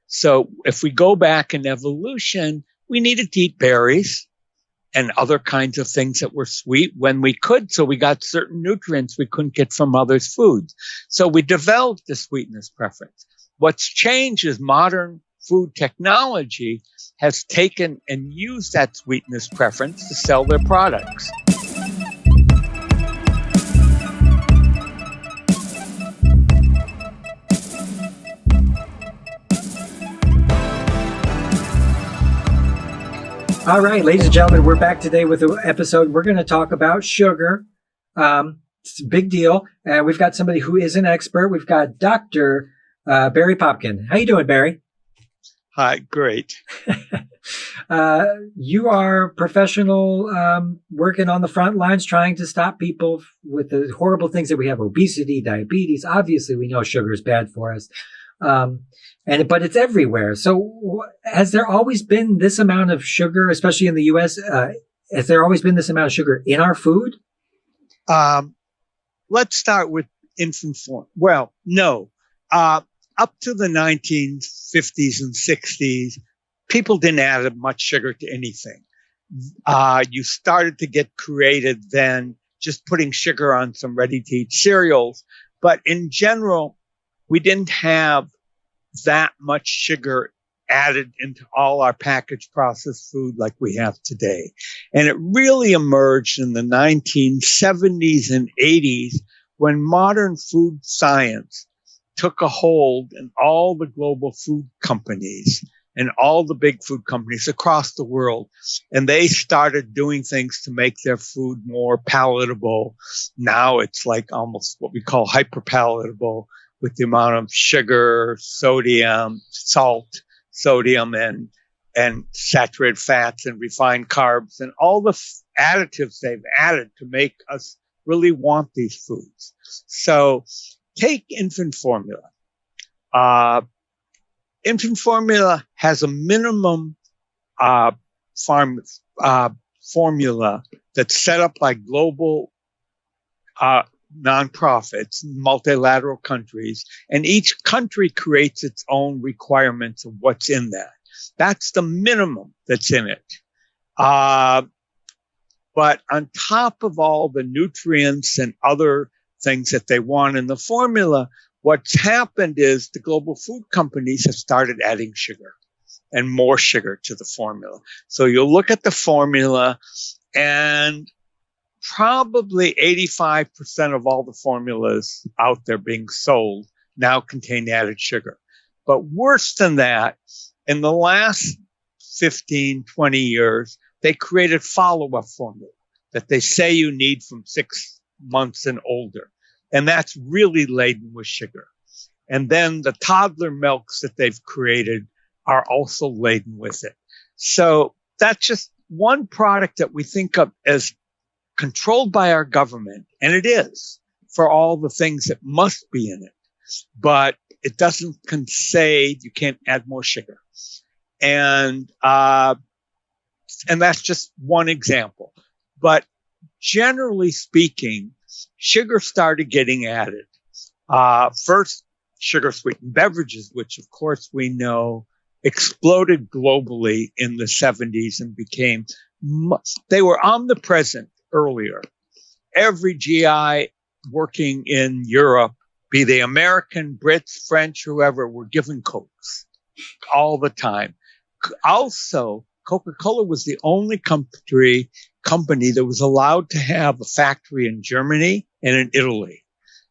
So if we go back in evolution, we needed to eat berries and other kinds of things that were sweet when we could. So we got certain nutrients we couldn't get from others' foods. So we developed the sweetness preference. What's changed is modern food technology has taken and used that sweetness preference to sell their products. All right, ladies and gentlemen, we're back today with an episode. We're going to talk about sugar. It's a big deal. We've got somebody who is an expert. We've got Dr. Barry Popkin. How you doing, Barry? Hi, great. You are professional, working on the front lines, trying to stop people with the horrible things that we have: obesity, diabetes. Obviously, we know sugar is bad for us. But it's everywhere. So has there always been this amount of sugar, especially in the U.S.? Has there always been this amount of sugar in our food? Let's start with infant formula. Well, no. Up to the 1950s and 60s, people didn't add much sugar to anything. You started to get creative then, just putting sugar on some ready-to-eat cereals. But in general, we didn't have that much sugar added into all our packaged processed food like we have today. And it really emerged in the 1970s and 80s when modern food science took a hold in all the global food companies and all the big food companies across the world. And they started doing things to make their food more palatable. Now it's like almost what we call hyper-palatable, with the amount of sugar, sodium, salt, sodium, and saturated fats and refined carbs and all the additives they've added to make us really want these foods. So take infant formula. Infant formula has a minimum formula that's set up by global nonprofits, multilateral countries, and each country creates its own requirements of what's in that. That's the minimum that's in it. But on top of all the nutrients and other things that they want in the formula, what's happened is the global food companies have started adding sugar and more sugar to the formula. So you'll look at the formula, and probably 85% of all the formulas out there being sold now contain added sugar. But worse than that, in the last 15, 20 years, they created follow-up formula that they say you need from 6 months and older. And that's really laden with sugar. And then the toddler milks that they've created are also laden with it. So that's just one product that we think of as controlled by our government, and it is, for all the things that must be in it. But it doesn't say you can't add more sugar. And that's just one example. But generally speaking, sugar started getting added. First, sugar-sweetened beverages, which of course we know exploded globally in the 70s and they were omnipresent earlier. Every GI working in Europe, be they American, Brits, French, whoever, were given Cokes all the time. Also, Coca-Cola was the only company that was allowed to have a factory in Germany and in Italy.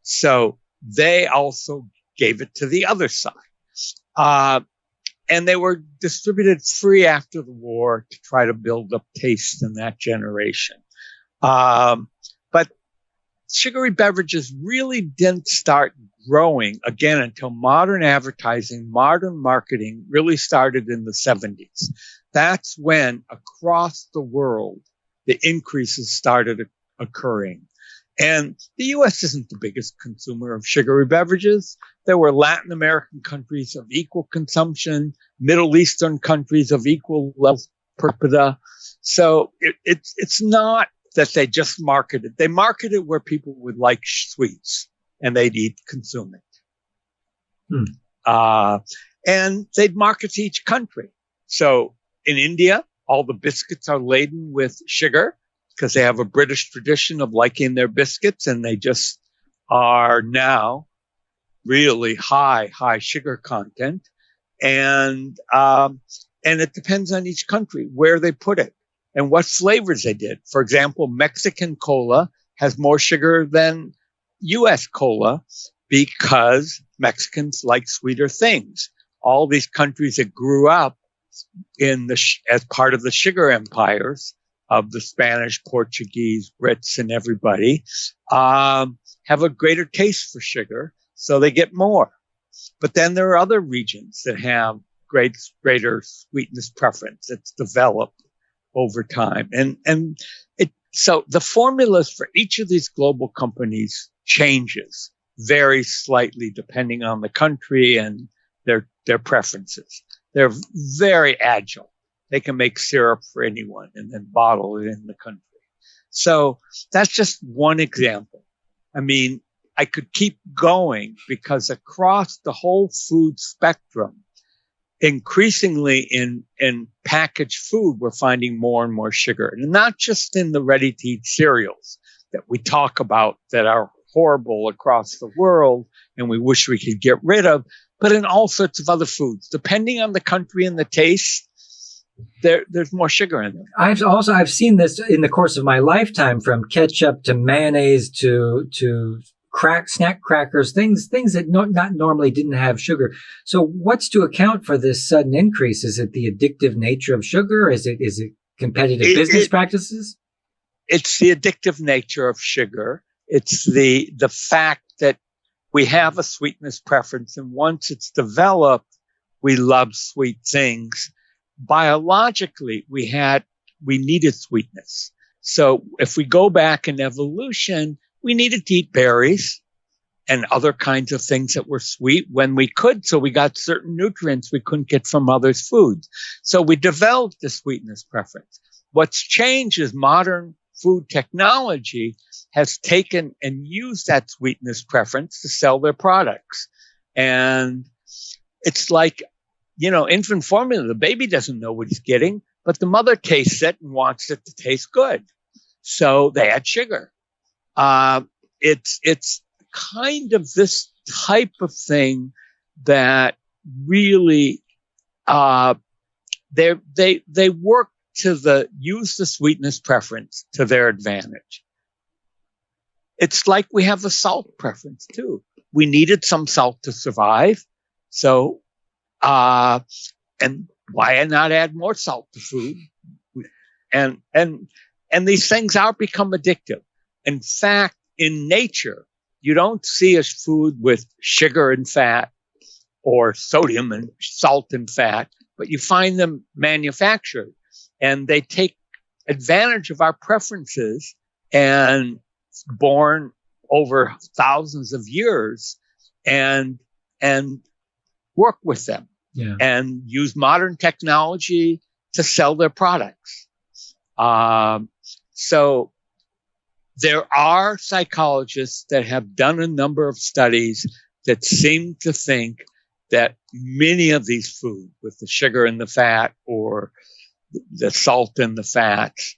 So they also gave it to the other side. And they were distributed free after the war to try to build up taste in that generation. But sugary beverages really didn't start growing again until modern advertising, modern marketing really started in the 70s. That's when across the world, the increases started occurring. And the U.S. isn't the biggest consumer of sugary beverages. There were Latin American countries of equal consumption, Middle Eastern countries of equal level per capita. So it's not that they just marketed. They marketed where people would like sweets and they'd consume it. and they'd market to each country. So in India, all the biscuits are laden with sugar because they have a British tradition of liking their biscuits, and they just are now really high sugar content. And it depends on each country where they put it and what flavors they did. For example, Mexican cola has more sugar than U.S. cola because Mexicans like sweeter things. All these countries that grew up as part of the sugar empires of the Spanish, Portuguese, Brits, and everybody, have a greater taste for sugar, so they get more. But then there are other regions that have greater sweetness preference that's developed over time. So the formulas for each of these global companies changes very slightly depending on the country and their preferences. They're very agile. They can make syrup for anyone and then bottle it in the country. So that's just one example. I mean, I could keep going because across the whole food spectrum, increasingly in packaged food, we're finding more and more sugar. And not just in the ready-to-eat cereals that we talk about that are horrible across the world and we wish we could get rid of, but in all sorts of other foods. Depending on the country and the taste, there's more sugar in them. I've seen this in the course of my lifetime, from ketchup to mayonnaise to snack crackers, things that not normally didn't have sugar. So what's to account for this sudden increase? Is it the addictive nature of sugar? Is it competitive business practices? It's the addictive nature of sugar. It's the fact that we have a sweetness preference, and once it's developed, we love sweet things. Biologically, we needed sweetness. So if we go back in evolution, we needed to eat berries and other kinds of things that were sweet when we could. So we got certain nutrients we couldn't get from others' foods. So we developed the sweetness preference. What's changed is modern food technology has taken and used that sweetness preference to sell their products. And it's like, infant formula, the baby doesn't know what he's getting, but the mother tastes it and wants it to taste good. So they add sugar. It's kind of this type of thing that really, they work to use the sweetness preference to their advantage. It's like we have a salt preference too. We needed some salt to survive. So, and why not add more salt to food? And these things become addictive. In fact, in nature, you don't see a food with sugar and fat or sodium and salt and fat, but you find them manufactured, and they take advantage of our preferences and born over thousands of years and work with them and use modern technology to sell their products. So there are psychologists that have done a number of studies that seem to think that many of these foods with the sugar and the fat or the salt and the fats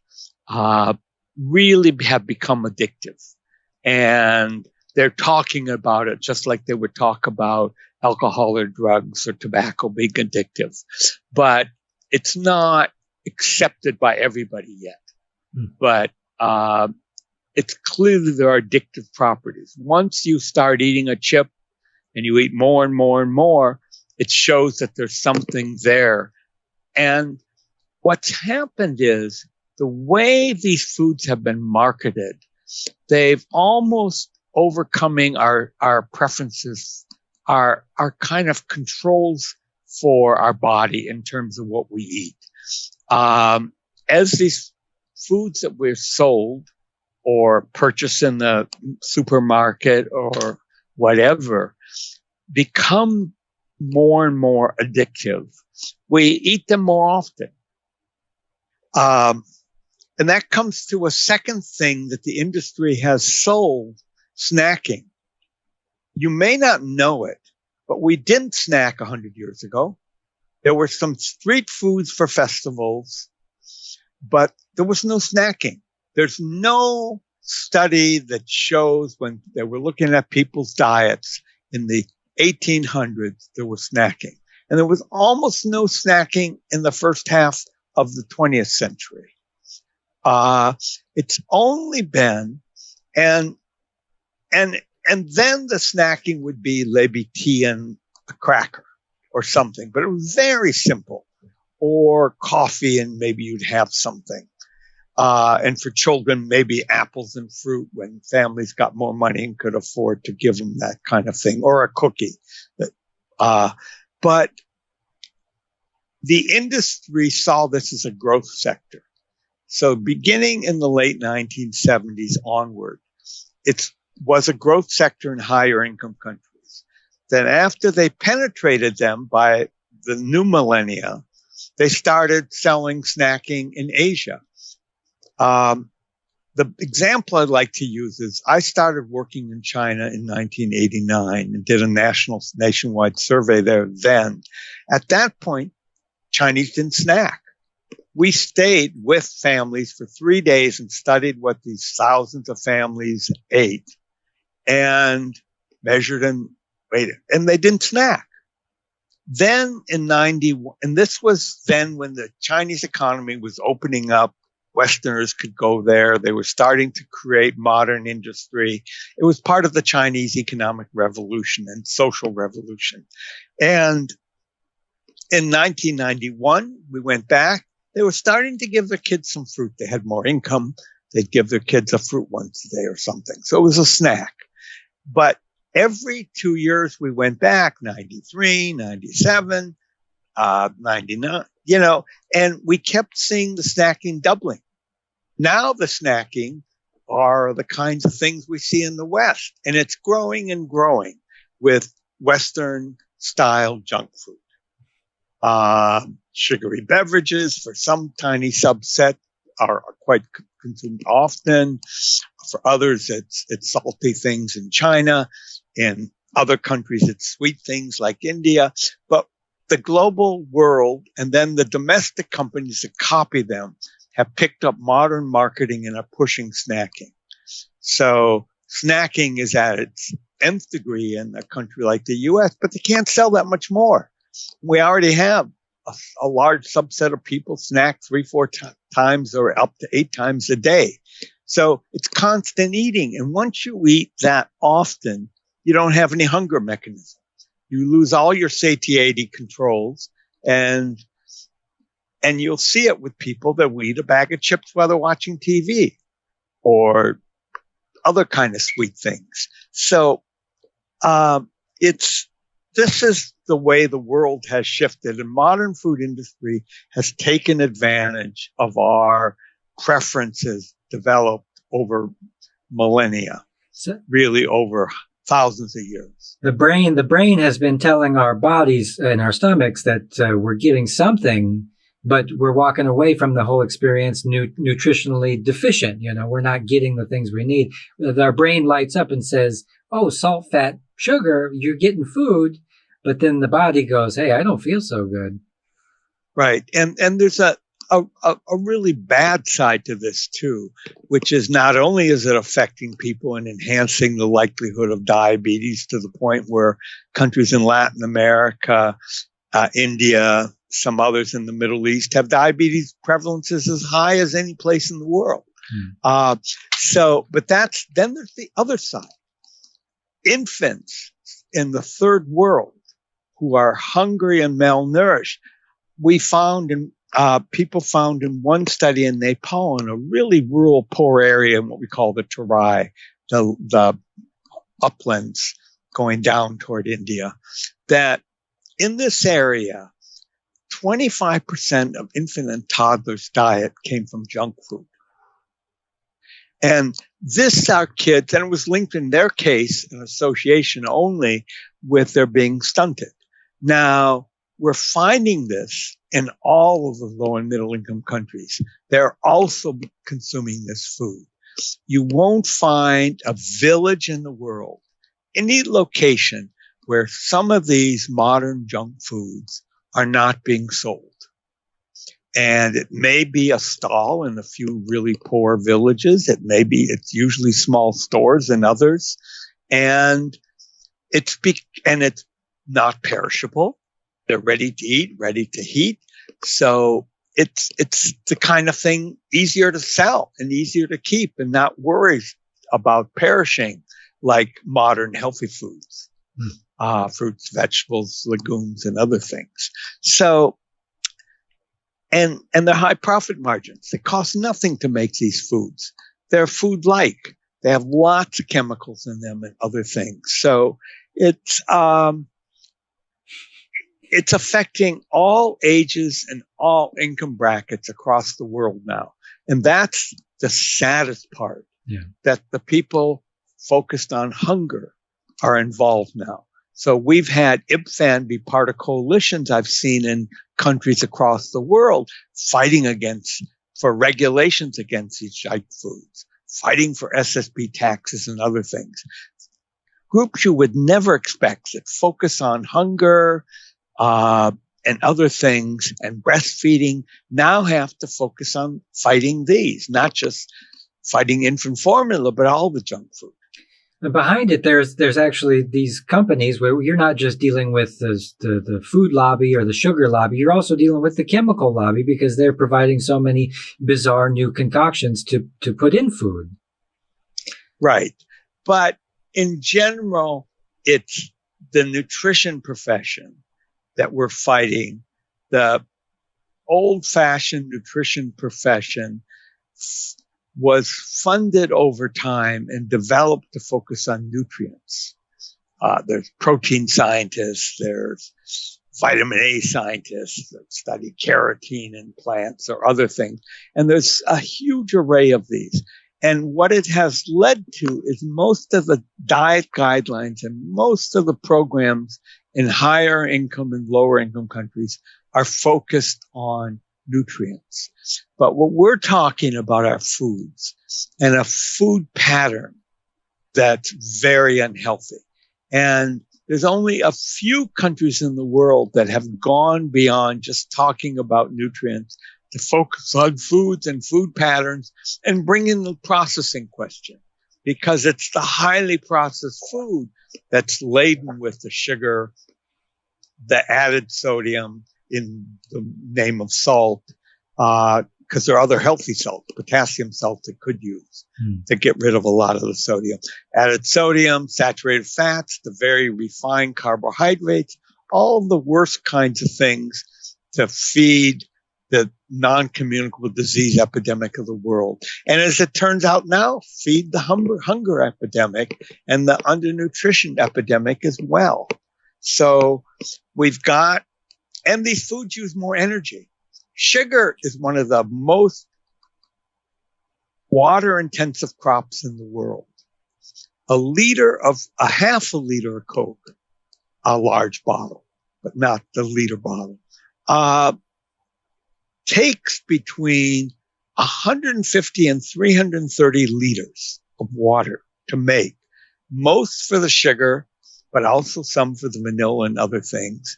really have become addictive. And they're talking about it just like they would talk about alcohol or drugs or tobacco being addictive. But it's not accepted by everybody yet. But it's clear that there are addictive properties. Once you start eating a chip and you eat more and more and more, it shows that there's something there. And what's happened is the way these foods have been marketed, they've almost overcoming our preferences, our kind of controls for our body in terms of what we eat. As these foods that we're sold or purchase in the supermarket or whatever become more and more addictive, we eat them more often. And that comes to a second thing that the industry has sold, snacking. You may not know it, but we didn't snack 100 years ago. There were some street foods for festivals, but there was no snacking. There's no study that shows when they were looking at people's diets in the 1800s, there was snacking. And there was almost no snacking in the first half of the 20th century. It's only been, and then the snacking would be maybe tea and a cracker or something, but it was very simple, or coffee and maybe you'd have something. And for children, maybe apples and fruit when families got more money and could afford to give them that kind of thing, or a cookie. But the industry saw this as a growth sector. So beginning in the late 1970s onward, it was a growth sector in higher income countries. Then after they penetrated them by the new millennia, they started selling snacking in Asia. The example I'd like to use is I started working in China in 1989 and did a nationwide survey there then. At that point, Chinese didn't snack. We stayed with families for 3 days and studied what these thousands of families ate and measured and rated, and they didn't snack. Then in 91, and this was then when the Chinese economy was opening up, Westerners could go there. They were starting to create modern industry. It was part of the Chinese economic revolution and social revolution. And in 1991, we went back. They were starting to give their kids some fruit. They had more income. They'd give their kids a fruit once a day or something. So it was a snack. But every 2 years we went back, 93, 97, 99, and we kept seeing the snacking doubling. Now the snacking are the kinds of things we see in the West, and it's growing and growing with Western style junk food. Sugary beverages for some tiny subset are quite consumed often. For others, it's salty things in China. In other countries, it's sweet things like India. But the global world and then the domestic companies that copy them have picked up modern marketing and are pushing snacking. So snacking is at its nth degree in a country like the U.S., but they can't sell that much more. We already have a large subset of people snack 3-4 times or up to 8 times a day. So it's constant eating. And once you eat that often, you don't have any hunger mechanism. You lose all your satiety controls, and you'll see it with people that will eat a bag of chips while they're watching TV or other kind of sweet things. So this is the way the world has shifted, and modern food industry has taken advantage of our preferences developed over millennia, really over thousands of years. The brain has been telling our bodies and our stomachs that we're getting something, but we're walking away from the whole experience nutritionally deficient. We're not getting the things we need. Our brain lights up and says, oh, salt, fat, sugar, you're getting food. But then the body goes, hey, I don't feel so good. Right. And there's a really bad side to this too, which is not only is it affecting people and enhancing the likelihood of diabetes to the point where countries in Latin America, India, some others in the Middle East have diabetes prevalences as high as any place in the world. But then there's the other side. Infants in the third world who are hungry and malnourished, people found in one study in Nepal, in a really rural, poor area in what we call the Terai, the uplands going down toward India, that in this area, 25% of infant and toddlers' diet came from junk food. And this are kids, and it was linked in their case, an association only with their being stunted. Now, we're finding this in all of the low and middle income countries. They're also consuming this food. You won't find a village in the world, any location, where some of these modern junk foods are not being sold. And it may be a stall in a few really poor villages. It's usually small stores in others. And it's not perishable. They're ready to eat, ready to heat. So it's the kind of thing easier to sell and easier to keep and not worry about perishing like modern healthy foods, fruits, vegetables, legumes, and other things. So, and they're high profit margins. It costs nothing to make these foods. They're food-like. They have lots of chemicals in them and other things. So it's affecting all ages and all income brackets across the world now. And that's the saddest part, that the people focused on hunger are involved now. So we've had IPFAN be part of coalitions I've seen in countries across the world fighting for regulations against these junk foods, fighting for SSB taxes and other things. Groups you would never expect that focus on hunger, and other things and breastfeeding now have to focus on fighting these, not just fighting infant formula, but all the junk food. And behind it, there's actually these companies where you're not just dealing with the food lobby or the sugar lobby, you're also dealing with the chemical lobby because they're providing so many bizarre new concoctions to put in food. Right. But in general, it's the nutrition profession that we're fighting. The old-fashioned nutrition profession was funded over time and developed to focus on nutrients. There's protein scientists, there's vitamin A scientists that study carotene in plants or other things. And there's a huge array of these. And what it has led to is most of the diet guidelines and most of the programs in higher income and lower income countries are focused on nutrients. But what we're talking about are foods and a food pattern that's very unhealthy. And there's only a few countries in the world that have gone beyond just talking about nutrients to focus on foods and food patterns and bring in the processing question, because it's the highly processed food that's laden with the sugar, the added sodium in the name of salt, because there are other healthy salts, potassium salt that could use to get rid of a lot of the sodium. Added sodium, saturated fats, the very refined carbohydrates, all the worst kinds of things to feed the noncommunicable disease epidemic of the world. And as it turns out now, feed the hunger epidemic and the undernutrition epidemic as well. So we've got, and these foods use more energy. Sugar is one of the most water-intensive crops in the world. A half a liter of Coke, a large bottle, but not the liter bottle, takes between 150 and 330 liters of water to make, most for the sugar, but also some for the vanilla and other things.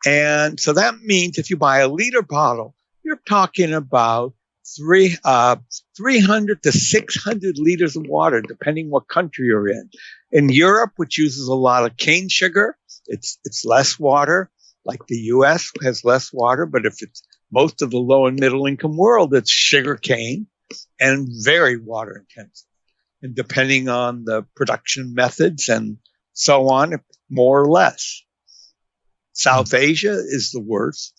And so that means if you buy a liter bottle, you're talking about 300 to 600 liters of water, depending what country you're in. In Europe, which uses a lot of cane sugar, it's less water. Like the U.S. has less water, but if it's most of the low and middle income world, it's sugar cane and very water intensive. And depending on the production methods and so on, more or less. South Asia is the worst,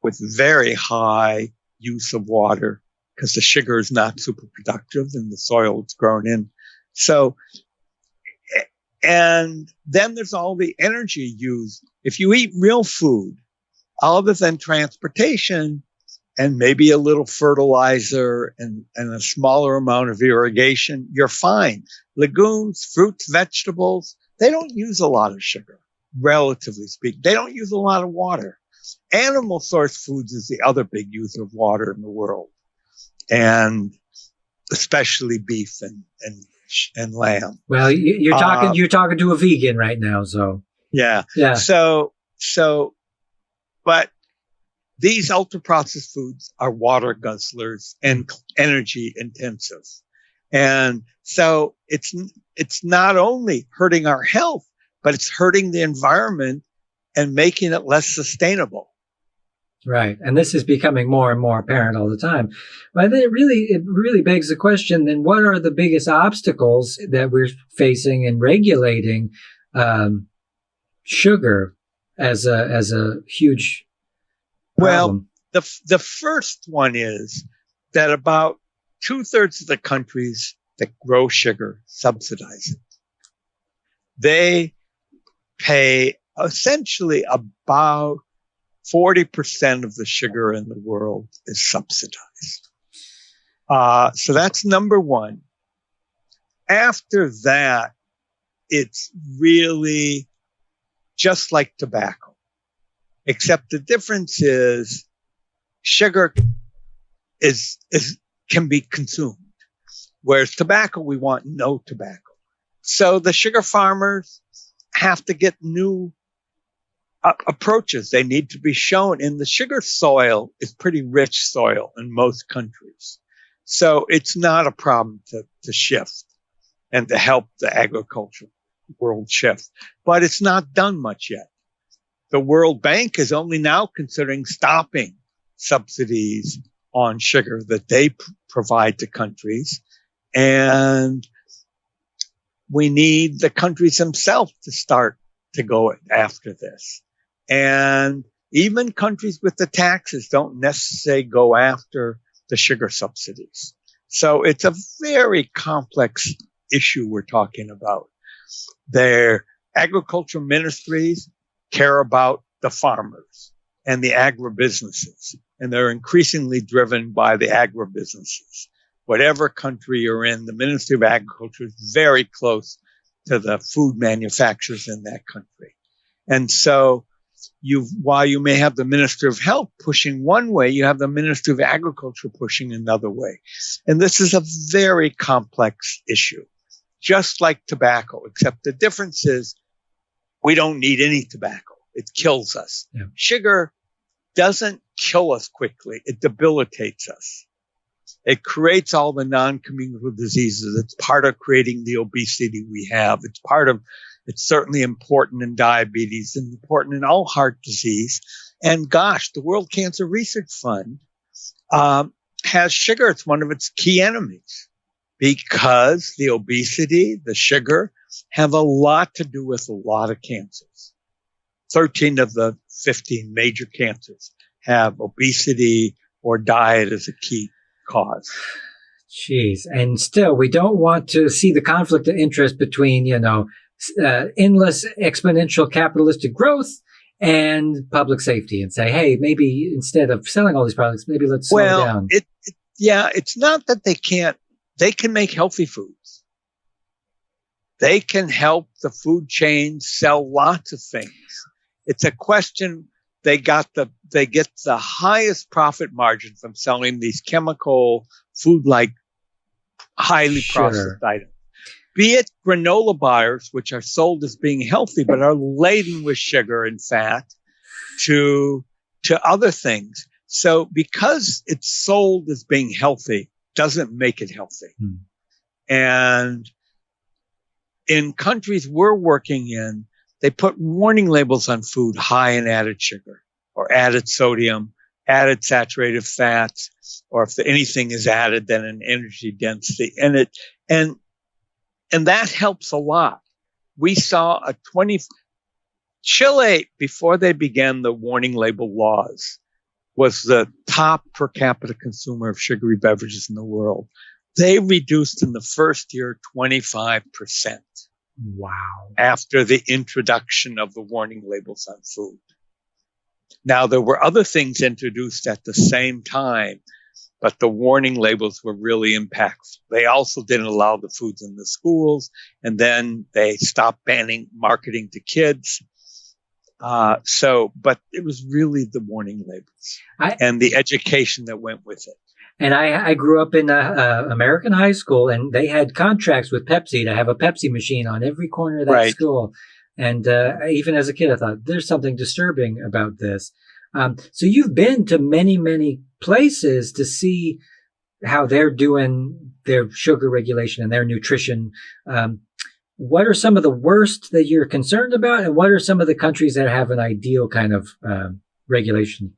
with very high use of water because the sugar is not super productive in the soil it's grown in. So, and then there's all the energy used. If you eat real food, other than transportation and maybe a little fertilizer and a smaller amount of irrigation, you're fine. Legumes, fruits, vegetables, they don't use a lot of sugar, relatively speaking. They don't use a lot of water. Animal source foods is the other big user of water in the world, and especially beef and lamb. Well, you're talking to a vegan right now, so. Yeah. Yeah. But these ultra processed foods are water guzzlers and energy intensive. And so it's not only hurting our health, but it's hurting the environment and making it less sustainable. Right. And this is becoming more and more apparent all the time. But it really begs the question, then what are the biggest obstacles that we're facing in regulating sugar as a huge problem? Well, the first one is that about 2/3 of the countries that grow sugar subsidize it. They pay essentially about 40% of the sugar in the world is subsidized. So that's number one. After that, it's really just like tobacco, except the difference is sugar can be consumed, whereas tobacco, we want no tobacco. So the sugar farmers have to get new approaches. They need to be shown. And the sugar soil is pretty rich soil in most countries. So it's not a problem to shift and to help the agriculture world shift. But it's not done much yet. The World Bank is only now considering stopping subsidies on sugar that they provide to countries. And we need the countries themselves to start to go after this. And even countries with the taxes don't necessarily go after the sugar subsidies. So it's a very complex issue we're talking about. Their agricultural ministries care about the farmers and the agribusinesses, and they're increasingly driven by the agribusinesses. Whatever country you're in, the Ministry of Agriculture is very close to the food manufacturers in that country. And so while you may have the Ministry of Health pushing one way, you have the Ministry of Agriculture pushing another way. And this is a very complex issue, just like tobacco, except the difference is we don't need any tobacco. It kills us. Yeah. Sugar doesn't kill us quickly. It debilitates us. It creates all the noncommunicable diseases. It's part of creating the obesity we have. It's certainly important in diabetes and important in all heart disease. And gosh, the World Cancer Research Fund has sugar. It's one of its key enemies because the obesity, the sugar have a lot to do with a lot of cancers. 13 of the 15 major cancers have obesity or diet as a key cause. Jeez. And still, we don't want to see the conflict of interest between, endless exponential capitalistic growth and public safety and say, hey, maybe instead of selling all these products, maybe let's slow down. It's not that they can make healthy foods. They can help the food chain sell lots of things. It's a question. They get the highest profit margin from selling these chemical food-like highly processed items. Be it granola bars, which are sold as being healthy, but are laden with sugar and fat, to other things. So because it's sold as being healthy, doesn't make it healthy. And in countries we're working in, they put warning labels on food high in added sugar or added sodium, added saturated fats, or if anything is added, then an energy density. And that helps a lot. We saw Chile, before they began the warning label laws, was the top per capita consumer of sugary beverages in the world. They reduced in the first year 25%. Wow. After the introduction of the warning labels on food. Now, there were other things introduced at the same time, but the warning labels were really impactful. They also didn't allow the foods in the schools, and then they stopped banning marketing to kids. But it was really the warning labels and the education that went with it. And I grew up in American high school, and they had contracts with Pepsi to have a Pepsi machine on every corner of that school. And even as a kid, I thought there's something disturbing about this. So you've been to many, many places to see how they're doing their sugar regulation and their nutrition. What are some of the worst that you're concerned about? And what are some of the countries that have an ideal kind of regulation?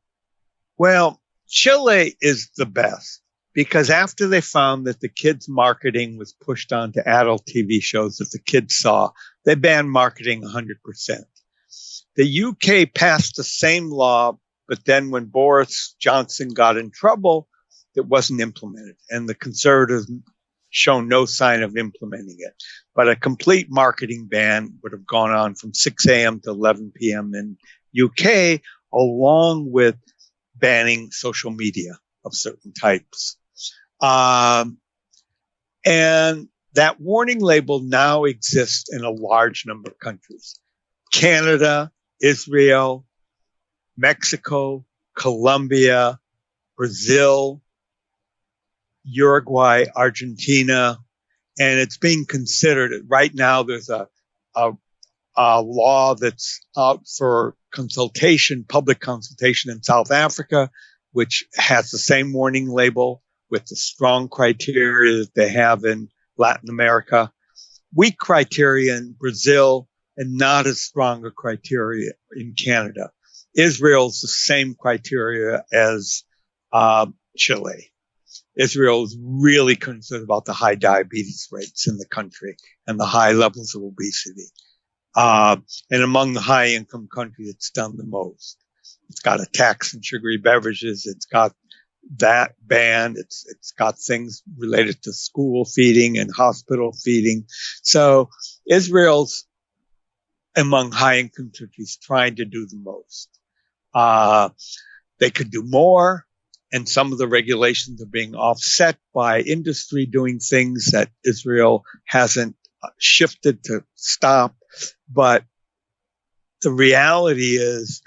Well, Chile is the best because after they found that the kids' marketing was pushed onto adult TV shows that the kids saw, they banned marketing 100%. The UK passed the same law, but then when Boris Johnson got in trouble, it wasn't implemented. And the Conservatives shown no sign of implementing it. But a complete marketing ban would have gone on from 6 a.m. to 11 p.m. in UK, along with banning social media of certain types. And that warning label now exists in a large number of countries. Canada, Israel, Mexico, Colombia, Brazil, Uruguay, Argentina, and it's being considered. Right now, there's a law that's out for consultation, public consultation in South Africa, which has the same warning label with the strong criteria that they have in Latin America, weak criteria in Brazil, and not as strong a criteria in Canada. Israel's the same criteria as Chile. Israel is really concerned about the high diabetes rates in the country and the high levels of obesity. And among the high income countries, it's done the most. It's got a tax on sugary beverages. It's got that banned. It's got things related to school feeding and hospital feeding. So Israel's among high income countries trying to do the most. They could do more. And some of the regulations are being offset by industry doing things that Israel hasn't shifted to stop. But the reality is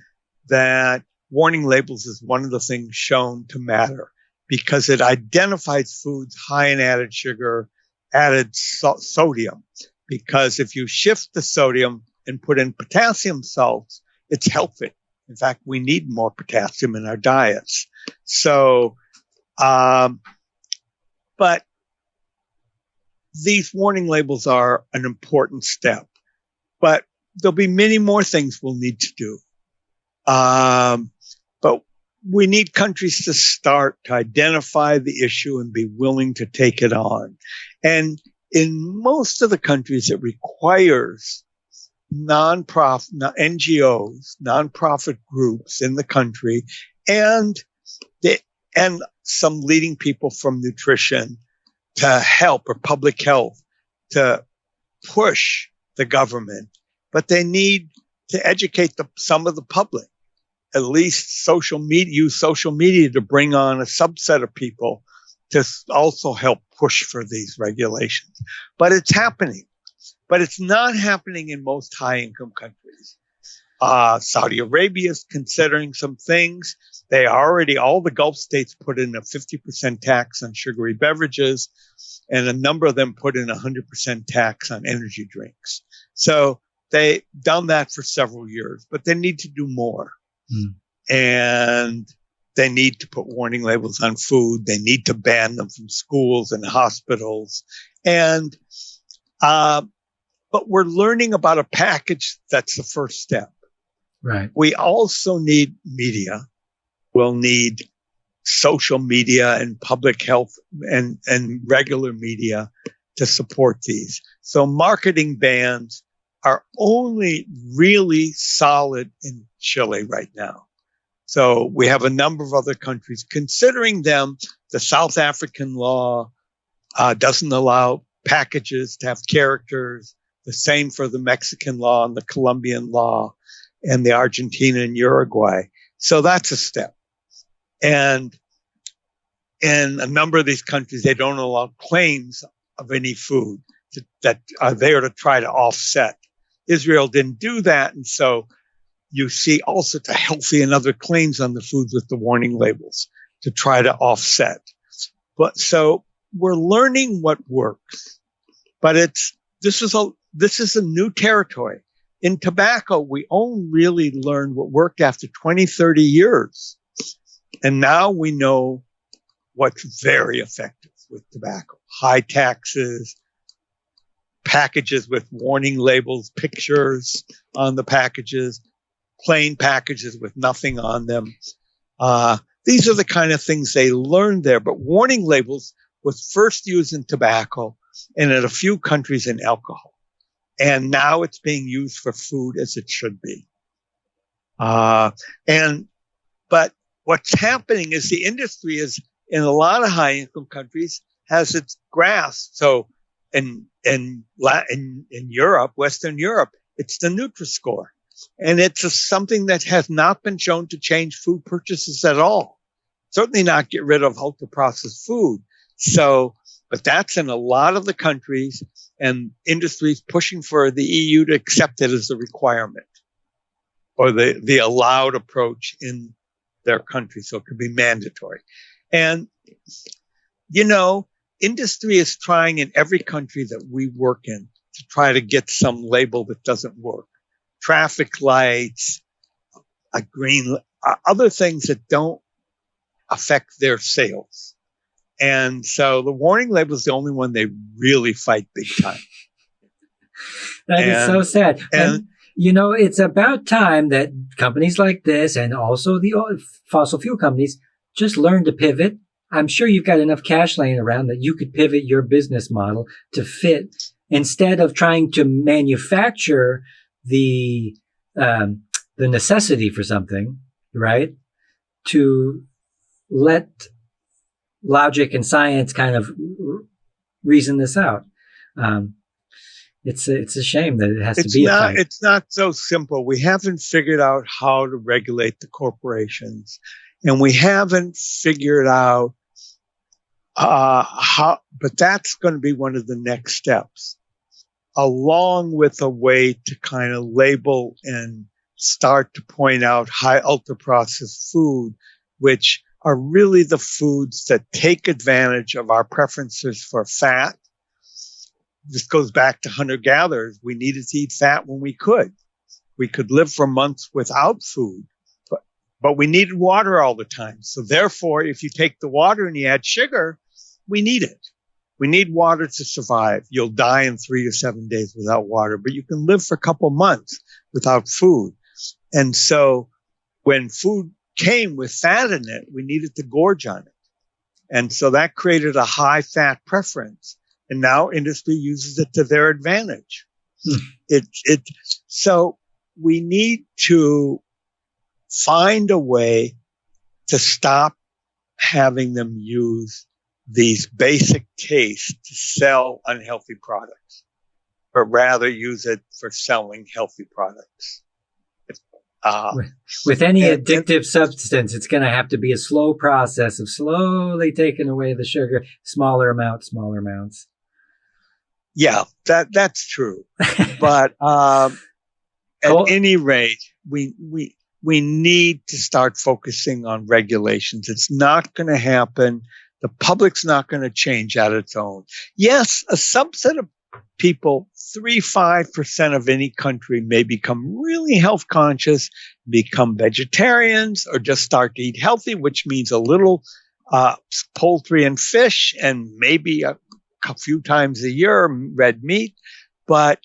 that warning labels is one of the things shown to matter because it identifies foods high in added sugar, added sodium. Because if you shift the sodium and put in potassium salts, it's healthy. In fact, we need more potassium in our diets. So, but these warning labels are an important step. But there'll be many more things we'll need to do. But we need countries to start to identify the issue and be willing to take it on. And in most of the countries, it requires NGOs, nonprofit groups in the country, and some leading people from nutrition to help, or public health, to push the government. But they need to educate some of the public, at least use social media to bring on a subset of people to also help push for these regulations. But it's happening. But it's not happening in most high-income countries. Saudi Arabia is considering some things. All the Gulf states put in a 50% tax on sugary beverages, and a number of them put in a 100% tax on energy drinks. So they've done that for several years, but they need to do more. And they need to put warning labels on food. They need to ban them from schools and hospitals. And but we're learning about a package that's the first step. Right. We also need media. We'll need social media and public health and regular media to support these. So marketing bans are only really solid in Chile right now. So we have a number of other countries considering them. The South African law doesn't allow packages to have characters. The same for the Mexican law and the Colombian law and the Argentina and Uruguay. So that's a step. And in a number of these countries, they don't allow claims of any food that are there to try to offset. Israel didn't do that. And so you see all sorts of healthy and other claims on the foods with the warning labels to try to offset. But so we're learning what works. But this is a new territory. in tobacco, we only really learned what worked after 20, 30 years. And now we know what's very effective with tobacco. High taxes, packages with warning labels, pictures on the packages, plain packages with nothing on them. These are the kind of things they learned there. But warning labels was first used in tobacco and in a few countries in alcohol. And now it's being used for food as it should be. But what's happening is the industry is in a lot of high income countries has its grasp. So in Europe, Western Europe, it's the Nutri-Score. And it's something that has not been shown to change food purchases at all. Certainly not get rid of ultra processed food. So, but that's in a lot of the countries, and industries pushing for the EU to accept it as a requirement or the allowed approach in their country. So it could be mandatory. And, industry is trying in every country that we work in to try to get some label that doesn't work. Traffic lights, a green, other things that don't affect their sales. And so the warning label is the only one they really fight big time. That is so sad. And it's about time that companies like this and also the fossil fuel companies just learn to pivot. I'm sure you've got enough cash laying around that you could pivot your business model to fit instead of trying to manufacture the necessity for something, right? To let logic and science kind of reason this out. It's a shame that it has to be a fight. It's not so simple. We haven't figured out how to regulate the corporations, and we haven't figured out how. But that's going to be one of the next steps, along with a way to kind of label and start to point out high ultra processed food, which are really the foods that take advantage of our preferences for fat. This goes back to hunter-gatherers. We needed to eat fat when we could. We could live for months without food, but we needed water all the time. So therefore, if you take the water and you add sugar, we need it. We need water to survive. You'll die in 3 to 7 days without water, but you can live for a couple months without food. And so when food came with fat in it, we needed to gorge on it. And so that created a high fat preference. And now industry uses it to their advantage. So we need to find a way to stop having them use these basic tastes to sell unhealthy products, but rather use it for selling healthy products. With any addictive substance, it's going to have to be a slow process of slowly taking away the sugar, smaller amounts. Yeah, that's true. But at any rate, we need to start focusing on regulations. It's not going to happen. The public's not going to change on its own. Yes, a subset of people, 3-5% of any country may become really health conscious, become vegetarians, or just start to eat healthy, which means a little poultry and fish, and maybe a few times a year red meat. But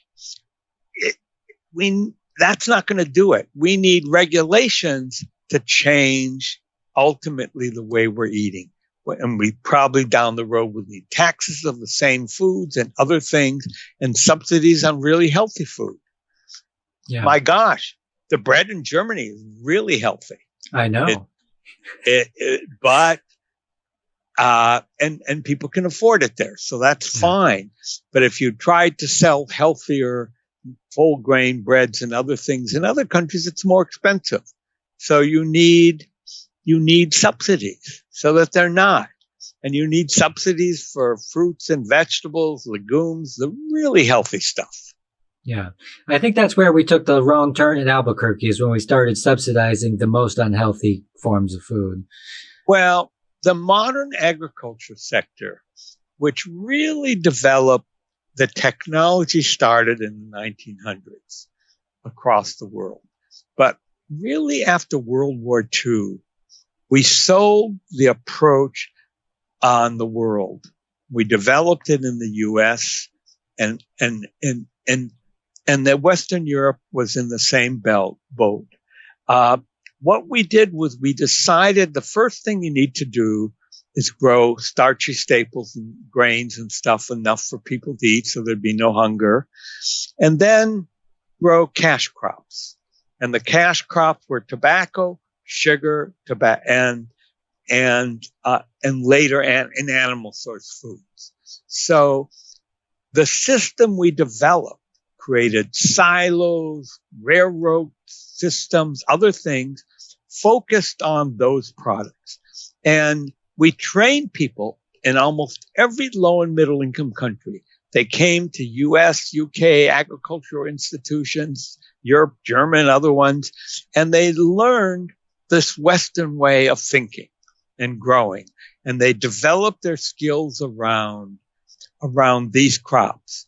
that's not going to do it. We need regulations to change ultimately the way we're eating. And we probably down the road will need taxes of the same foods and other things and subsidies on really healthy food. Yeah. My gosh, the bread in Germany is really healthy. I know. But people can afford it there. So that's fine. But if you tried to sell healthier full grain breads and other things in other countries, it's more expensive. So you need subsidies so that they're not. And you need subsidies for fruits and vegetables, legumes, the really healthy stuff. Yeah. I think that's where we took the wrong turn in Albuquerque, is when we started subsidizing the most unhealthy forms of food. Well, the modern agriculture sector, which really developed, the technology started in the 1900s. across the world. But really after World War II, we sold the approach on the world. We developed it in the U.S. and that Western Europe was in the same boat. What we did was we decided the first thing you need to do is grow starchy staples and grains and stuff enough for people to eat so there'd be no hunger. And then grow cash crops. And the cash crops were tobacco, sugar, and later in animal source foods. So the system we developed created silos, railroad systems, other things focused on those products. And we trained people in almost every low and middle income country. They came to US, UK agricultural institutions, Europe, German, other ones, and they learned this Western way of thinking and growing. And they developed their skills around these crops.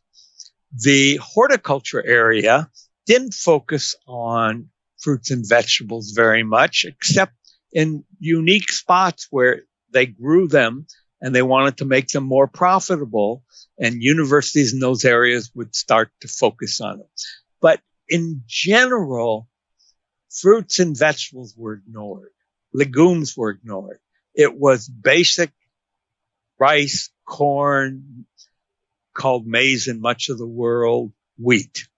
The horticulture area didn't focus on fruits and vegetables very much, except in unique spots where they grew them and they wanted to make them more profitable, and universities in those areas would start to focus on it. But in general, fruits and vegetables were ignored. Legumes were ignored. It was basic rice, corn, called maize in much of the world, wheat.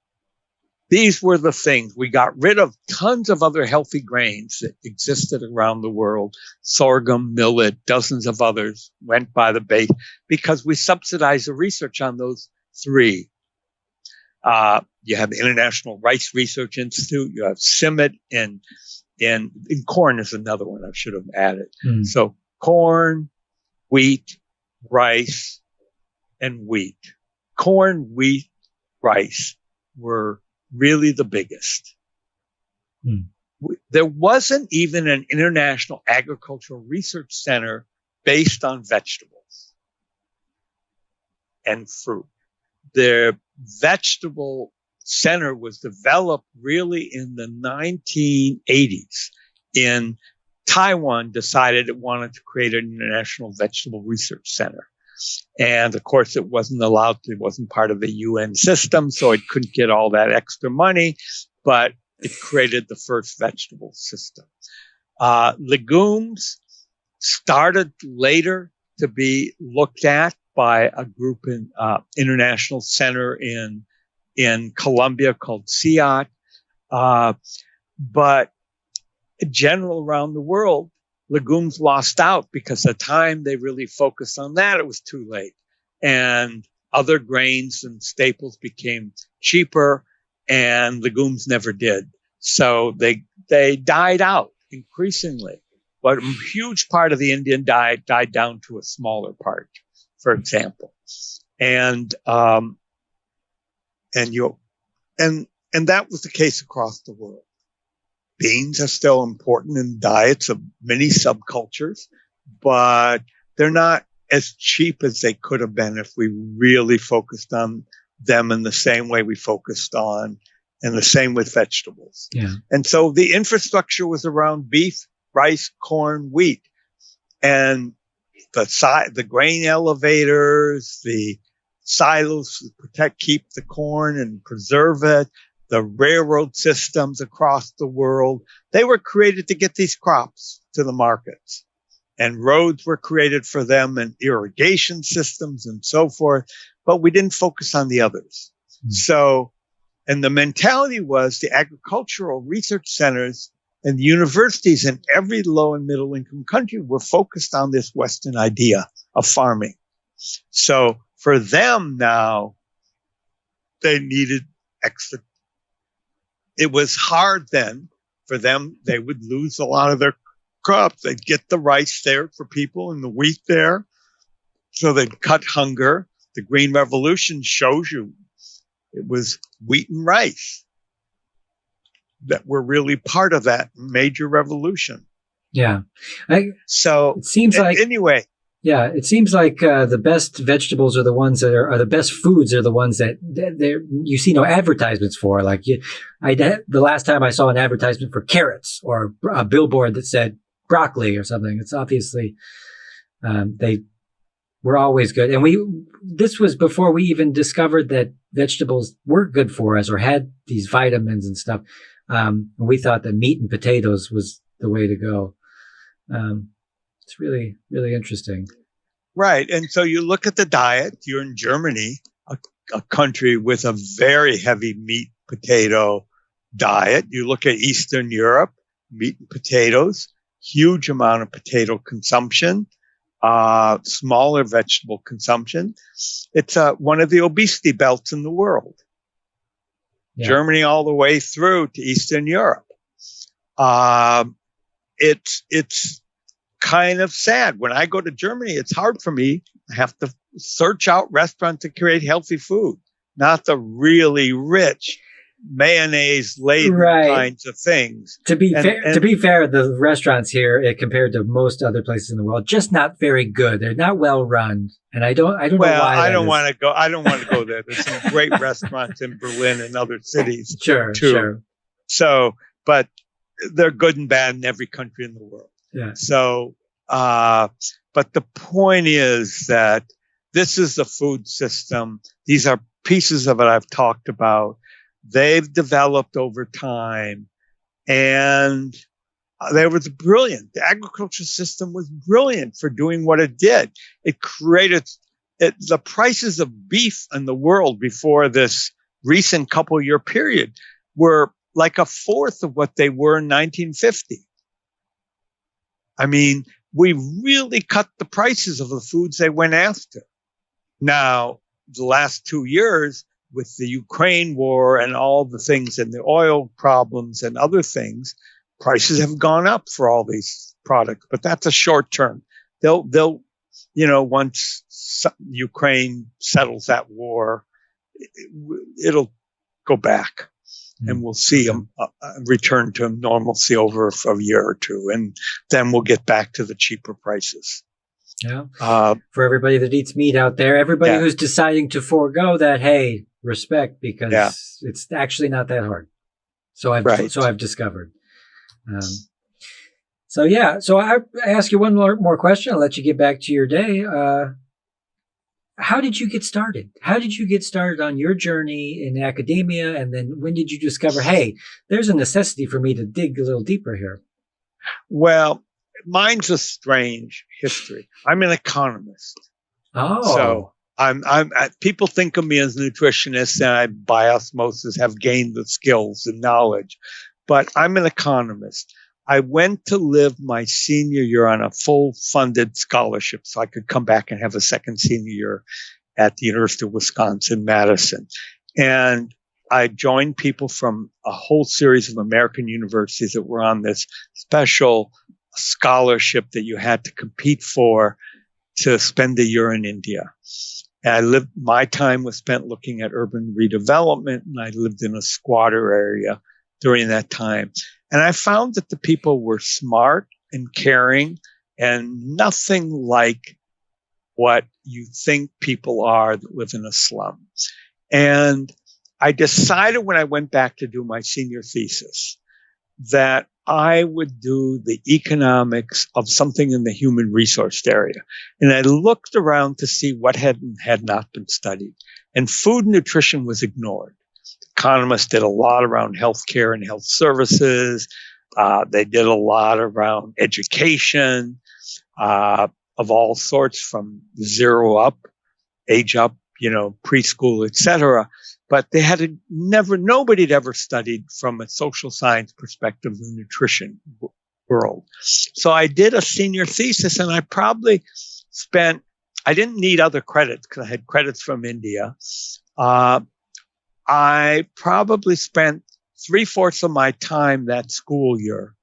These were the things. We got rid of tons of other healthy grains that existed around the world. Sorghum, millet, dozens of others went by the base because we subsidized the research on those three. You have the International Rice Research Institute. You have CIMMYT, and corn is another one I should have added. So corn, wheat, rice, and wheat. Corn, wheat, rice were really the biggest. There wasn't even an international agricultural research center based on vegetables and fruit. The vegetable center was developed really in the 1980s. In Taiwan decided it wanted to create an international vegetable research center. And of course, it wasn't allowed to, it wasn't part of the UN system, so it couldn't get all that extra money, but it created the first vegetable system. Legumes started later to be looked at by a group in international center in Colombia called CIAT. But in general around the world, legumes lost out because the time they really focused on that, it was too late. And other grains and staples became cheaper and legumes never did. So they died out increasingly. But a huge part of the Indian diet died down to a smaller part, for example. And that was the case across the world. Beans are still important in diets of many subcultures, but they're not as cheap as they could have been if we really focused on them in the same way we focused on, and the same with vegetables. Yeah. And so the infrastructure was around beef, rice, corn, wheat, and the grain elevators, the silos to keep the corn and preserve it, the railroad systems across the world, they were created to get these crops to the markets. And roads were created for them and irrigation systems and so forth, but we didn't focus on the others. So, and the mentality was the agricultural research centers and the universities in every low and middle income country were focused on this Western idea of farming. So for them now, they needed extra. It was hard then for them. They would lose a lot of their crops. They'd get the rice there for people and the wheat there. So they'd cut hunger. The Green Revolution shows you it was wheat and rice that were really part of that major revolution. Yeah. So it seems like anyway, Yeah, it seems like the best vegetables are the ones that are the best foods are the ones that you see no advertisements for. Like the last time I saw an advertisement for carrots or a billboard that said broccoli or something, it's obviously they were always good. And this was before we even discovered that vegetables were good for us or had these vitamins and stuff. We thought that meat and potatoes was the way to go. It's really, really interesting. Right. And so you look at the diet, you're in Germany, a country with a very heavy meat potato diet. You look at Eastern Europe, meat and potatoes, huge amount of potato consumption, smaller vegetable consumption. It's one of the obesity belts in the world. Yeah. Germany all the way through to Eastern Europe. It's kind of sad. When I go to Germany, it's hard for me. I have to search out restaurants to create healthy food, not the really rich mayonnaise laden kinds of things. To be fair, the restaurants here, compared to most other places in the world, just not very good. They're not well run, and I don't know why. I don't want to go. I don't want to go there. There's some great restaurants in Berlin and other cities. Sure. So, but they're good and bad in every country in the world. Yeah. So, but the point is that this is the food system. These are pieces of it I've talked about. They've developed over time, and they was brilliant. The agricultural system was brilliant for doing what it did. It created the prices of beef in the world before this recent couple-year period were like a fourth of what they were in 1950. I mean, we really cut the prices of the foods they went after. Now, the last 2 years, with the Ukraine war and all the things and the oil problems and other things, prices have gone up for all these products. But that's a short term. They'll, once Ukraine settles that war, it'll go back. And we'll see them return to normalcy over a year or two. And then we'll get back to the cheaper prices. Yeah. For everybody that eats meat out there, everybody who's deciding to forego that, hey, respect, because it's actually not that hard. So I've discovered. So I ask you one more question. I'll let you get back to your day. How did you get started? How did you get started on your journey in academia? And then when did you discover, hey, there's a necessity for me to dig a little deeper here? Well, mine's a strange history. I'm an economist. Oh. So people think of me as a nutritionist, and I, by osmosis, have gained the skills and knowledge. But I'm an economist. I went to live my senior year on a full funded scholarship so I could come back and have a second senior year at the University of Wisconsin-Madison. And I joined people from a whole series of American universities that were on this special scholarship that you had to compete for to spend a year in India. And my time was spent looking at urban redevelopment, and I lived in a squatter area during that time. And I found that the people were smart and caring and nothing like what you think people are that live in a slum. And I decided when I went back to do my senior thesis that I would do the economics of something in the human resource area. And I looked around to see what had not been studied. And food and nutrition was ignored. Economists did a lot around healthcare and health services. They did a lot around education of all sorts, from zero up, age up, preschool, etc. But nobody had ever studied from a social science perspective the nutrition world. So I did a senior thesis, and I probably I didn't need other credits because I had credits from India. I probably spent 3/4 of my time that school year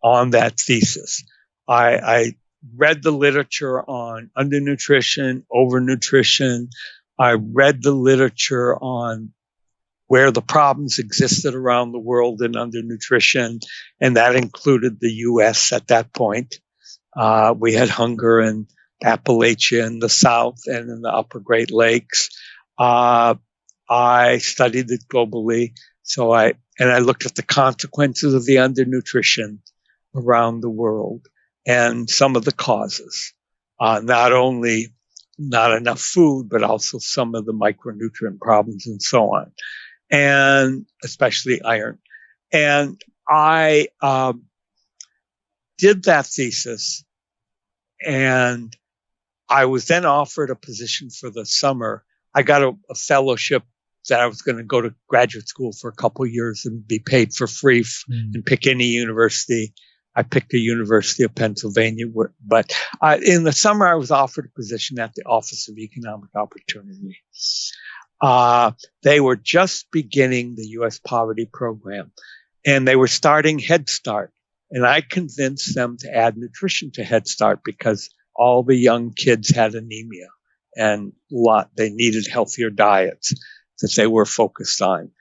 on that thesis. I read the literature on undernutrition, overnutrition. I read the literature on where the problems existed around the world in undernutrition, and that included the U.S. at that point. We had hunger and Appalachia in the south and in the upper Great Lakes. I studied it globally. I looked at the consequences of the undernutrition around the world and some of the causes. Not only not enough food, but also some of the micronutrient problems and so on, and especially iron. And I did that thesis, and I was then offered a position for the summer. I got a fellowship that I was going to go to graduate school for a couple of years and be paid for free and pick any university. I picked the University of Pennsylvania, but in the summer I was offered a position at the Office of Economic Opportunity. They were just beginning the U.S. Poverty Program, and they were starting Head Start. And I convinced them to add nutrition to Head Start because all the young kids had anemia and they needed healthier diets that they were focused on.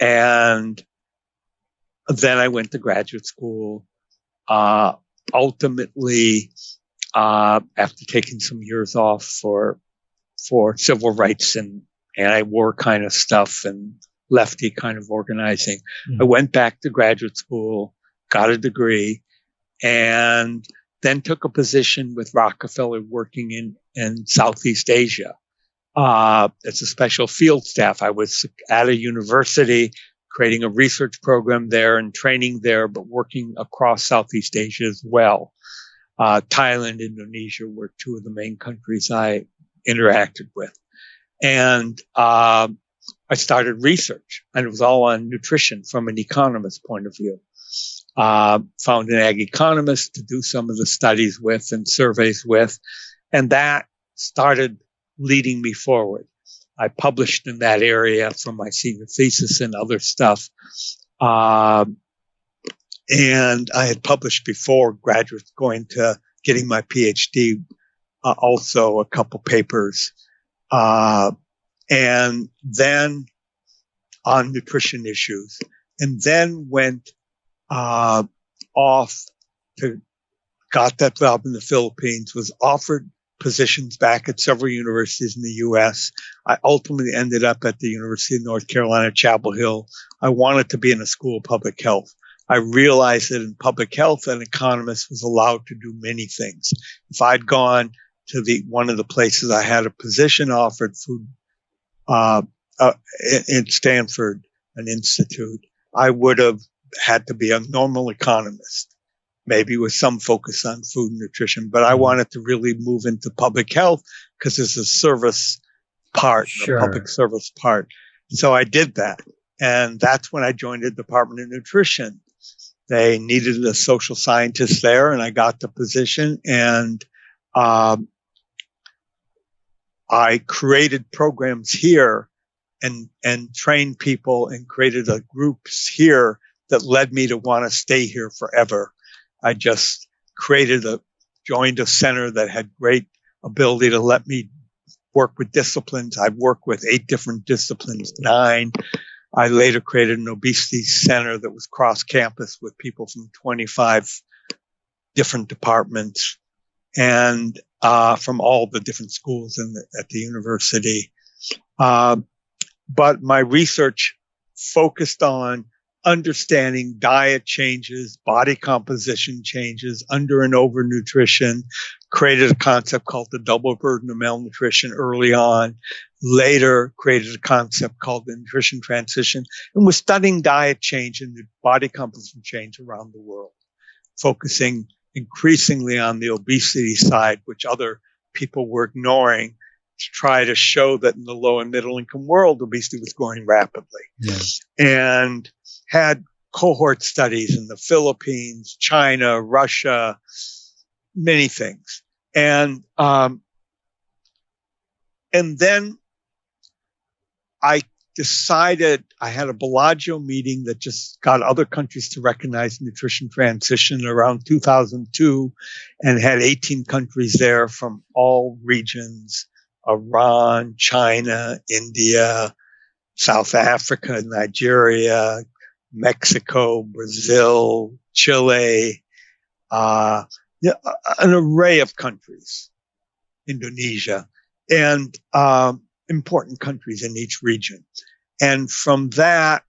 And then I went to graduate school. Ultimately, after taking some years off for civil rights and anti-war kind of stuff and lefty kind of organizing, I went back to graduate school, got a degree, and then took a position with Rockefeller working in Southeast Asia. As a special field staff, I was at a university creating a research program there and training there, but working across Southeast Asia as well. Thailand, Indonesia were two of the main countries I interacted with. And I started research, and it was all on nutrition from an economist point of view. Found an ag economist to do some of the studies with and surveys with, and that started leading me forward. I published in that area for my senior thesis and other stuff. And I had published before graduate going to getting my PhD, also a couple papers. And then on nutrition issues, and then went off got that job in the Philippines, was offered positions back at several universities in the U.S. I ultimately ended up at the University of North Carolina, Chapel Hill. I wanted to be in a school of public health. I realized that in public health, an economist was allowed to do many things. If I'd gone to one of the places I had a position offered, food in Stanford, an institute, I would have had to be a normal economist, maybe with some focus on food and nutrition. But I wanted to really move into public health because there's a service part, a public service part. So I did that. And that's when I joined the Department of Nutrition. They needed a social scientist there, and I got the position. And I created programs here and trained people and created groups here that led me to want to stay here forever. I just joined a center that had great ability to let me work with disciplines. I've worked with 8 different disciplines, 9. I later created an obesity center that was cross campus with people from 25 different departments and from all the different schools at the university. But my research focused on understanding diet changes, body composition changes, under and over nutrition, created a concept called the double burden of malnutrition early on, later created a concept called the nutrition transition, and was studying diet change and body composition change around the world, focusing increasingly on the obesity side, which other people were ignoring, to try to show that in the low and middle income world, obesity was growing rapidly. Yeah. And had cohort studies in the Philippines, China, Russia, many things. And then I decided, I had a Bellagio meeting that just got other countries to recognize nutrition transition around 2002 and had 18 countries there from all regions, Iran, China, India, South Africa, Nigeria, Mexico, Brazil, Chile, an array of countries. Indonesia, and important countries in each region. And from that,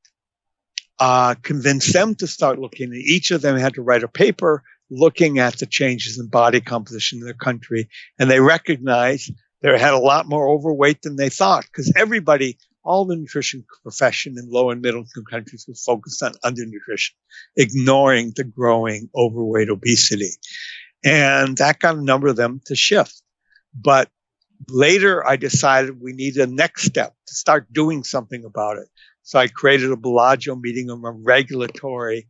convinced them to start looking. And each of them had to write a paper looking at the changes in body composition in their country. And they recognized they had a lot more overweight than they thought, because everybody, all the nutrition profession in low and middle income countries was focused on undernutrition, ignoring the growing overweight obesity. And that got a number of them to shift. But later I decided we needed a next step to start doing something about it. So I created a Bellagio Meeting on regulatory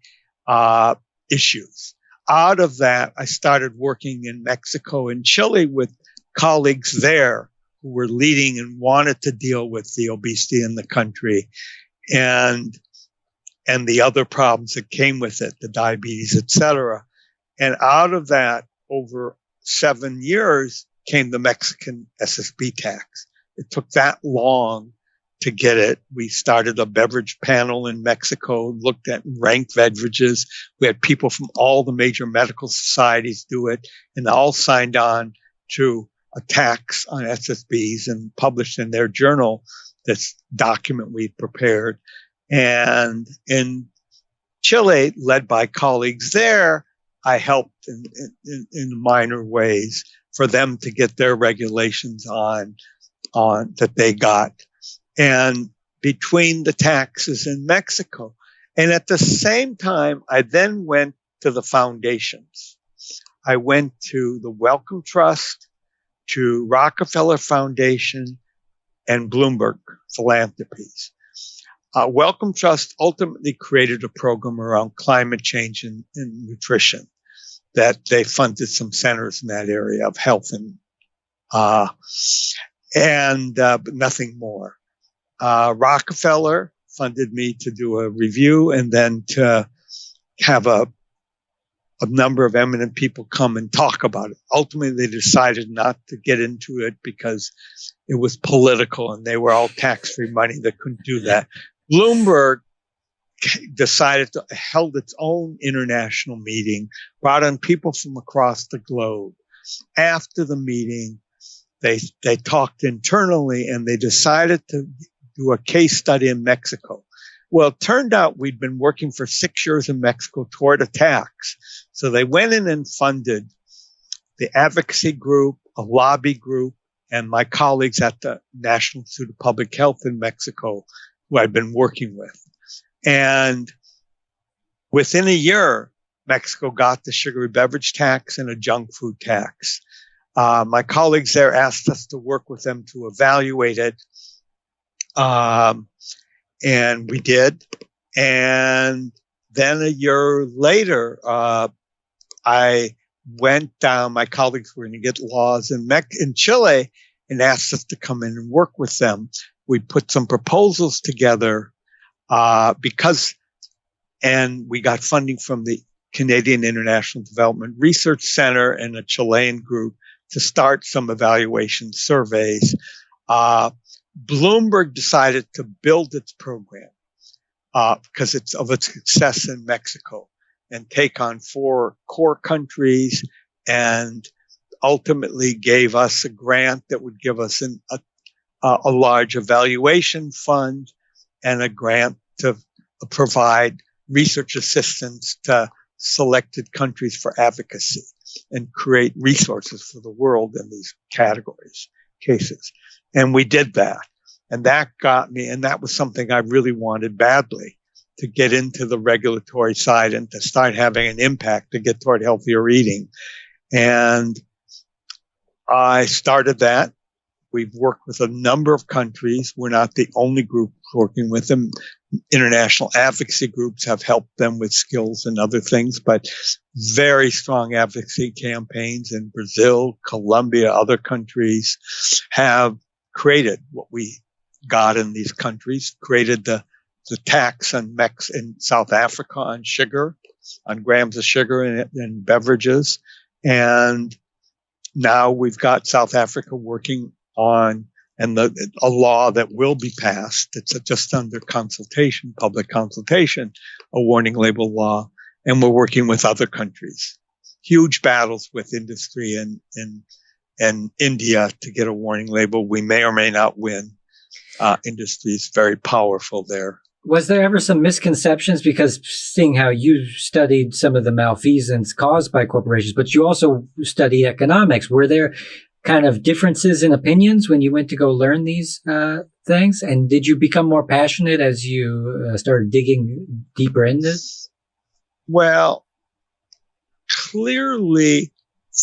issues. Out of that, I started working in Mexico and Chile with colleagues there who were leading and wanted to deal with the obesity in the country and the other problems that came with it, the diabetes, et cetera. And out of that, over 7 years, came the Mexican SSB tax. It took that long to get it. We started a beverage panel in Mexico, looked at ranked beverages. We had people from all the major medical societies do it, and they all signed on to a tax on SSBs and published in their journal this document we prepared. And in Chile, led by colleagues there, I helped in minor ways for them to get their regulations on that they got. And between the taxes in Mexico, and at the same time, I then went to the foundations. I went to the Wellcome Trust, to Rockefeller Foundation, and Bloomberg Philanthropies. Wellcome Trust ultimately created a program around climate change and nutrition, that they funded some centers in that area of health but nothing more. Rockefeller funded me to do a review and then to have a number of eminent people come and talk about it. Ultimately, they decided not to get into it because it was political and they were all tax-free money that couldn't do that. Bloomberg decided to held its own international meeting, brought on people from across the globe. After the meeting, they talked internally and they decided to do a case study in Mexico. Well, it turned out we'd been working for 6 years in Mexico toward a tax. So they went in and funded the advocacy group, a lobby group, and my colleagues at the National Institute of Public Health in Mexico, who I'd been working with. And within a year, Mexico got the sugary beverage tax and a junk food tax. My colleagues there asked us to work with them to evaluate it. And we did. And then a year later, I went down, my colleagues were going to get laws in Chile and asked us to come in and work with them. We put some proposals together, and we got funding from the Canadian International Development Research Center and a Chilean group to start some evaluation surveys. Bloomberg decided to build its program because it's of its success in Mexico and take on 4 core countries, and ultimately gave us a grant that would give us a large evaluation fund and a grant to provide research assistance to selected countries for advocacy and create resources for the world in these cases. And we did that. And that got me, and that was something I really wanted badly, to get into the regulatory side and to start having an impact to get toward healthier eating. And I started that. We've worked with a number of countries. We're not the only group working with them. International advocacy groups have helped them with skills and other things, but very strong advocacy campaigns in Brazil, Colombia, other countries have created what we got in these countries, created the tax in South Africa on sugar, on grams of sugar in beverages. And now we've got South Africa working on a law that will be passed. It's just under consultation, public consultation, a warning label law. And we're working with other countries. Huge battles with industry and and India to get a warning label. We may or may not win. Industry is very powerful there. Was there ever some misconceptions? Because seeing how you studied some of the malfeasance caused by corporations, but you also study economics, were there kind of differences in opinions when you went to go learn these things? And did you become more passionate as you started digging deeper into this? Well, clearly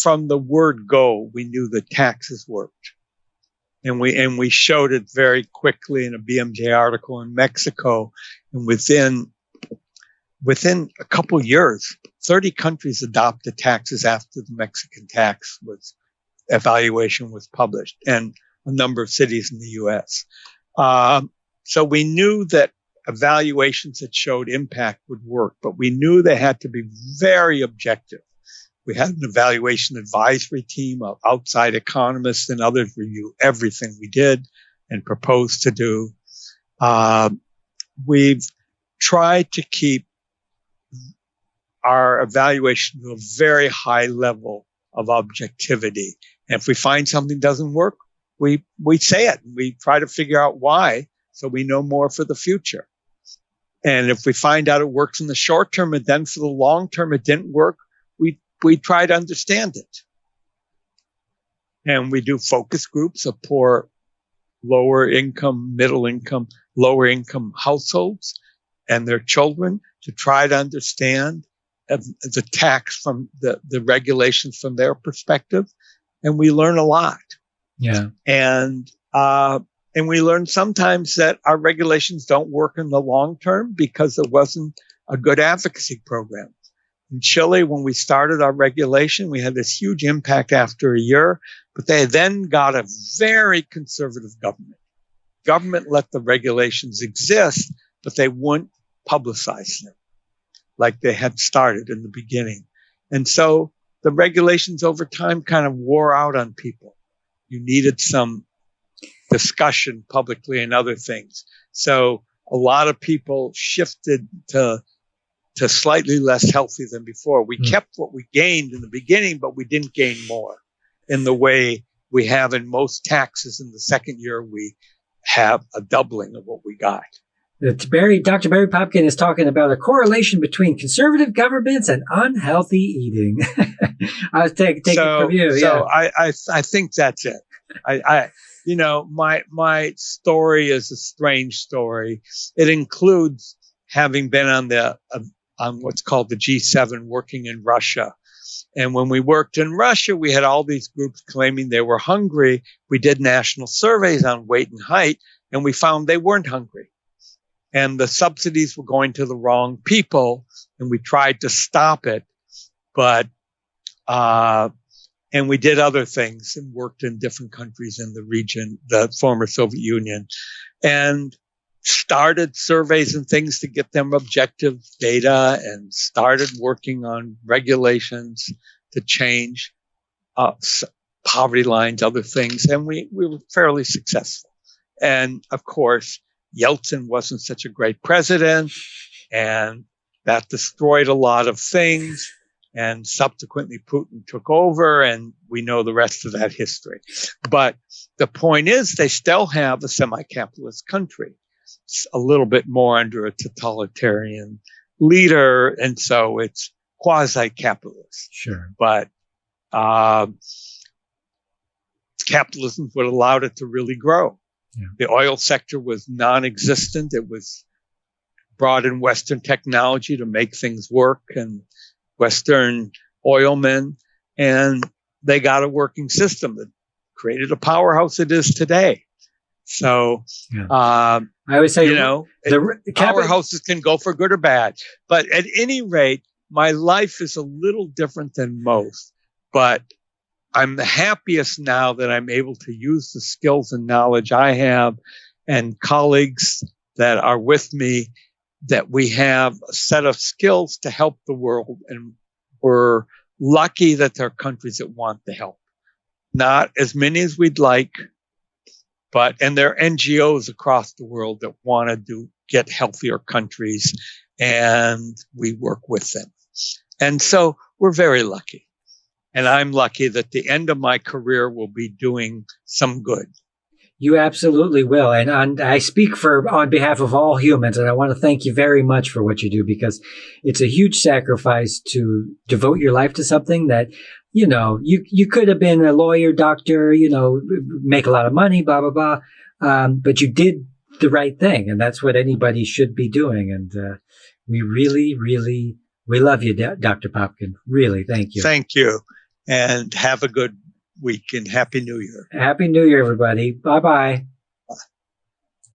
from the word go, we knew that taxes worked. And we showed it very quickly in a BMJ article in Mexico. And within a couple of years, 30 countries adopted taxes after the Mexican tax evaluation was published, and a number of cities in the U.S. So we knew that evaluations that showed impact would work, but we knew they had to be very objective. We had an evaluation advisory team of outside economists and others review everything we did and proposed to do. We've tried to keep our evaluation to a very high level of objectivity. And if we find something doesn't work, we say it. We try to figure out why so we know more for the future. And if we find out it works in the short term and then for the long term it didn't work, we try to understand it. And we do focus groups of poor, lower income, middle income, lower income households and their children to try to understand the tax from the regulations from their perspective. And we learn a lot. Yeah. And we learn sometimes that our regulations don't work in the long term because there wasn't a good advocacy program. In Chile, when we started our regulation, we had this huge impact after a year, but they then got a very conservative government. Government let the regulations exist, but they wouldn't publicize them like they had started in the beginning. And so the regulations over time kind of wore out on people. You needed some discussion publicly and other things. So a lot of people shifted to slightly less healthy than before. We kept what we gained in the beginning, but we didn't gain more in the way we have in most taxes. In the second year, we have a doubling of what we got. Dr. Barry Popkin is talking about a correlation between conservative governments and unhealthy eating. I'll take it from you. So I think that's it. My story is a strange story. It includes having been on what's called the G7 working in Russia. And when we worked in Russia, we had all these groups claiming they were hungry. We did national surveys on weight and height, and we found they weren't hungry. And the subsidies were going to the wrong people, and we tried to stop it. But, and we did other things and worked in different countries in the region, the former Soviet Union, and started surveys and things to get them objective data and started working on regulations to change poverty lines, other things. And we were fairly successful. And of course, Yeltsin wasn't such a great president, and that destroyed a lot of things. And subsequently, Putin took over, and we know the rest of that history. But the point is, they still have a semi-capitalist country. It's a little bit more under a totalitarian leader, and so it's quasi-capitalist. Sure. But capitalism is what allowed it to really grow. Yeah. The oil sector was non-existent. It was brought in Western technology to make things work, and Western oilmen, and they got a working system that created a powerhouse it is today. So, I always say, powerhouses can go for good or bad. But at any rate, my life is a little different than most. But I'm the happiest now that I'm able to use the skills and knowledge I have and colleagues that are with me, that we have a set of skills to help the world. And we're lucky that there are countries that want the help. Not as many as we'd like, and there are NGOs across the world that want to get healthier countries, and we work with them. And so we're very lucky. And I'm lucky that the end of my career will be doing some good. You absolutely will. And I speak on behalf of all humans. And I want to thank you very much for what you do, because it's a huge sacrifice to devote your life to something that, you could have been a lawyer, doctor, make a lot of money, blah, blah, blah. But you did the right thing. And that's what anybody should be doing. And we really, really, we love you, Dr. Popkin. Really. Thank you. Thank you. And have a good week and Happy New Year. Happy New Year, everybody. Bye-bye.